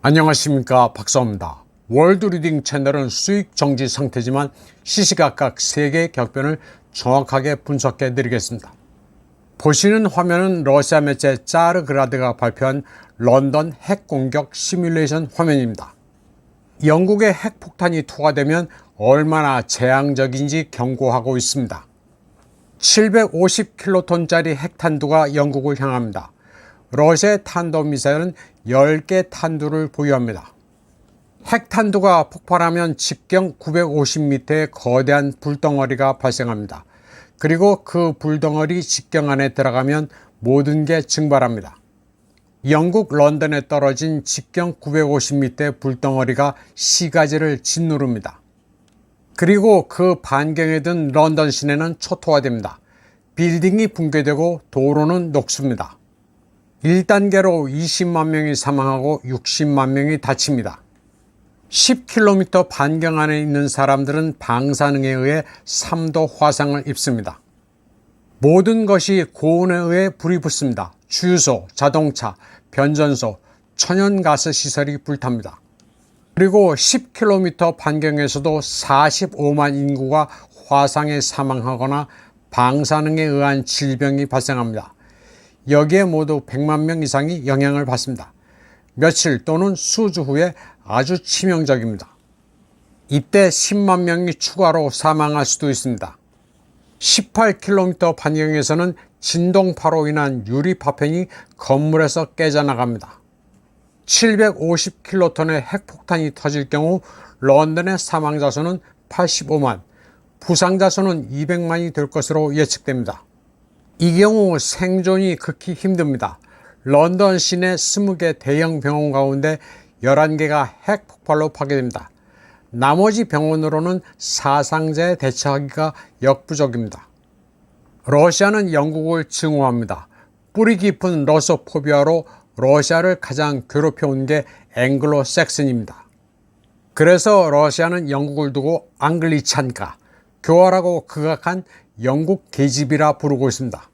안녕하십니까, 박사입니다. 월드리딩 채널은 수익 정지 상태지만 시시각각 세계 격변을 정확하게 분석해 드리겠습니다. 보시는 화면은 러시아 매체 짜르그라드가 발표한 런던 핵 공격 시뮬레이션 화면입니다. 영국의 핵폭탄이 투하되면 얼마나 재앙적인지 경고하고 있습니다. 750킬로톤짜리 핵탄두가 영국을 향합니다. 러시아의 탄도미사일은 10개 탄두를 보유합니다. 핵탄두가 폭발하면 직경 950m의 거대한 불덩어리가 발생합니다. 그리고 그 불덩어리 직경 안에 들어가면 모든 게 증발합니다. 영국 런던에 떨어진 직경 950m의 불덩어리가 시가지를 짓누릅니다. 그리고 그 반경에 든 런던 시내는 초토화됩니다. 빌딩이 붕괴되고 도로는 녹습니다. 1단계로 20만 명이 사망하고 60만 명이 다칩니다. 10km 반경 안에 있는 사람들은 방사능에 의해 3도 화상을 입습니다. 모든 것이 고온에 의해 불이 붙습니다. 주유소, 자동차, 변전소, 천연가스 시설이 불탑니다. 그리고 10km 반경에서도 45만 인구가 화상에 사망하거나 방사능에 의한 질병이 발생합니다. 여기에 모두 100만 명 이상이 영향을 받습니다. 며칠 또는 수주 후에 아주 치명적입니다. 이때 10만 명이 추가로 사망할 수도 있습니다. 18km 반경에서는 진동파로 인한 유리 파편이 건물에서 깨져나갑니다. 750킬로톤의 핵폭탄이 터질 경우 런던의 사망자 수는 85만, 부상자 수는 200만이 될 것으로 예측됩니다. 이 경우 생존이 극히 힘듭니다. 런던 시내 20개 대형 병원 가운데 11개가 핵폭발로 파괴됩니다. 나머지 병원으로는 사상자에 대처하기가 역부족입니다. 러시아는 영국을 증오합니다. 뿌리 깊은 러소포비아로 러시아를 가장 괴롭혀온 게 앵글로색슨입니다. 그래서 러시아는 영국을 두고 앙글리찬가, 교활하고 극악한 영국 계집이라 부르고 있습니다.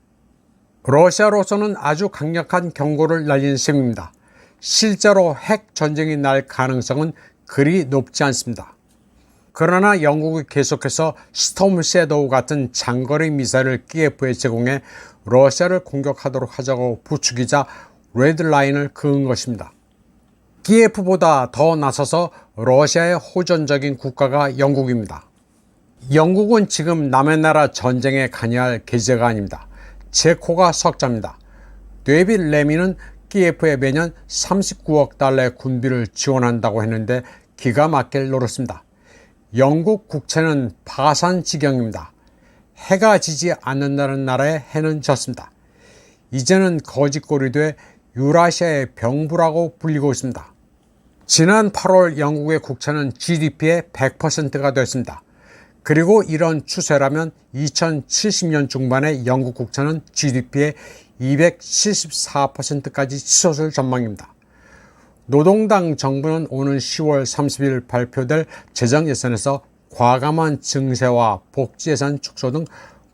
러시아로서는 아주 강력한 경고를 날린 셈입니다. 실제로 핵 전쟁이 날 가능성은 그리 높지 않습니다. 그러나 영국이 계속해서 스톰 섀도우 같은 장거리 미사일을 키예프에 제공해 러시아를 공격하도록 하자고 부추기자 레드라인을 그은 것입니다. 키예프보다 더 나서서 러시아의 호전적인 국가가 영국입니다. 영국은 지금 남의 나라 전쟁에 관여할 계제가 아닙니다. 체코가 석자입니다. 데빗 레미는 키예프에 매년 39억 달러의 군비를 지원한다고 했는데 기가 막힐 노릇입니다. 영국 국채는 파산 지경입니다. 해가 지지 않는다는 나라에 해는 졌습니다. 이제는 거짓골이 돼 유라시아의 병부라고 불리고 있습니다. 지난 8월 영국의 국채는 GDP의 100%가 됐습니다. 그리고 이런 추세라면 2070년 중반에 영국 국채는 GDP의 274%까지 치솟을 전망입니다. 노동당 정부는 오는 10월 30일 발표될 재정예산에서 과감한 증세와 복지예산 축소 등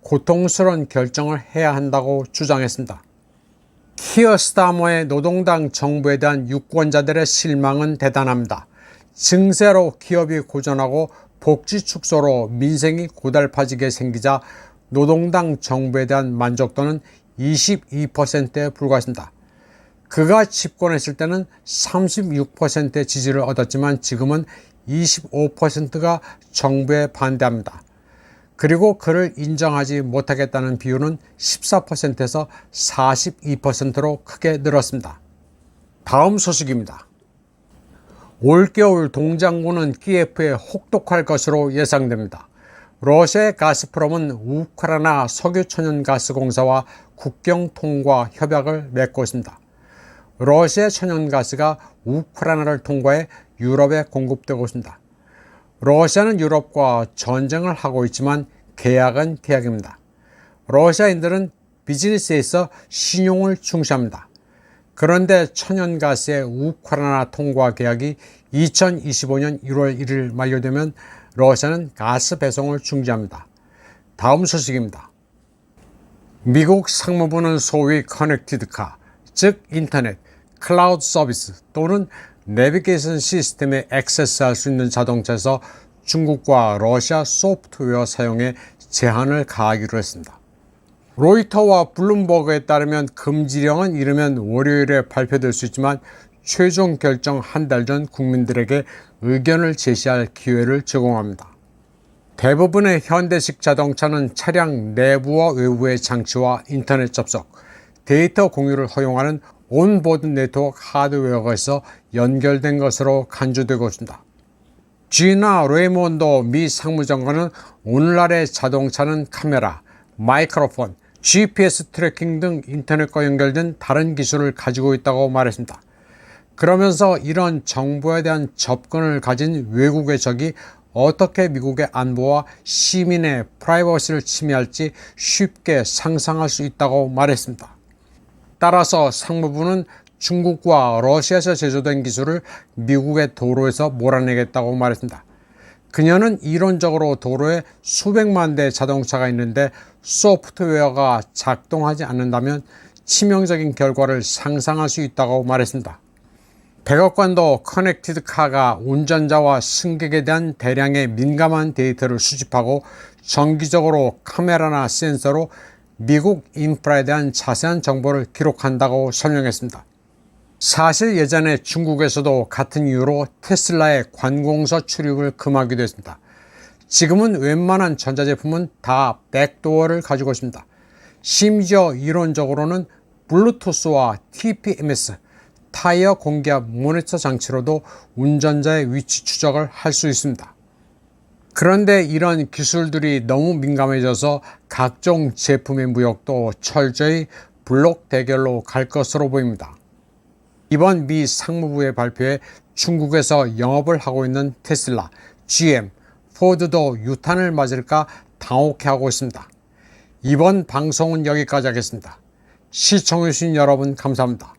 고통스러운 결정을 해야 한다고 주장했습니다. 키어 스타머의 노동당 정부에 대한 유권자들의 실망은 대단합니다. 증세로 기업이 고전하고 복지 축소로 민생이 고달파지게 생기자 노동당 정부에 대한 만족도는 22%에 불과했습니다. 그가 집권했을 때는 36%의 지지를 얻었지만 지금은 25%가 정부에 반대합니다. 그리고 그를 인정하지 못하겠다는 비율은 14%에서 42%로 크게 늘었습니다. 다음 소식입니다. 올겨울 동장군은 키예프에 혹독할 것으로 예상됩니다. 러시아의 가스프롬은 우크라이나 석유천연가스공사와 국경 통과 협약을 맺고 있습니다. 러시아 천연가스가 우크라이나를 통과해 유럽에 공급되고 있습니다. 러시아는 유럽과 전쟁을 하고 있지만 계약은 계약입니다. 러시아인들은 비즈니스에 있어 신용을 중시합니다. 그런데 천연가스의 우크라이나 통과 계약이 2025년 1월 1일 만료되면 러시아는 가스 배송을 중지합니다. 다음 소식입니다. 미국 상무부는 소위 커넥티드카, 즉 인터넷, 클라우드 서비스 또는 내비게이션 시스템에 액세스할 수 있는 자동차에서 중국과 러시아 소프트웨어 사용에 제한을 가하기로 했습니다. 로이터와 블룸버그에 따르면 금지령은 이르면 월요일에 발표될 수 있지만 최종 결정 한 달 전 국민들에게 의견을 제시할 기회를 제공합니다. 대부분의 현대식 자동차는 차량 내부와 외부의 장치와 인터넷 접속, 데이터 공유를 허용하는 온보드 네트워크 하드웨어가 있어 연결된 것으로 간주되고 있습니다. 지나 레이몬도 미 상무장관은 오늘날의 자동차는 카메라, 마이크로폰, GPS 트래킹 등 인터넷과 연결된 다른 기술을 가지고 있다고 말했습니다. 그러면서 이런 정보에 대한 접근을 가진 외국의 적이 어떻게 미국의 안보와 시민의 프라이버시를 침해할지 쉽게 상상할 수 있다고 말했습니다. 따라서 상무부는 중국과 러시아에서 제조된 기술을 미국의 도로에서 몰아내겠다고 말했습니다. 그녀는 이론적으로 도로에 수백만 대의 자동차가 있는데 소프트웨어가 작동하지 않는다면 치명적인 결과를 상상할 수 있다고 말했습니다. 백악관도 커넥티드 카가 운전자와 승객에 대한 대량의 민감한 데이터를 수집하고 정기적으로 카메라나 센서로 미국 인프라에 대한 자세한 정보를 기록한다고 설명했습니다. 사실 예전에 중국에서도 같은 이유로 테슬라의 관공서 출입을 금하기도 했습니다. 지금은 웬만한 전자제품은 다 백도어를 가지고 있습니다. 심지어 이론적으로는 블루투스와 TPMS, 타이어 공기압 모니터 장치로도 운전자의 위치 추적을 할 수 있습니다. 그런데 이런 기술들이 너무 민감해져서 각종 제품의 무역도 철저히 블록 대결로 갈 것으로 보입니다. 이번 미 상무부의 발표에 중국에서 영업을 하고 있는 테슬라, GM, 포드도 유탄을 맞을까 당혹해하고 있습니다. 이번 방송은 여기까지 하겠습니다. 시청해주신 여러분 감사합니다.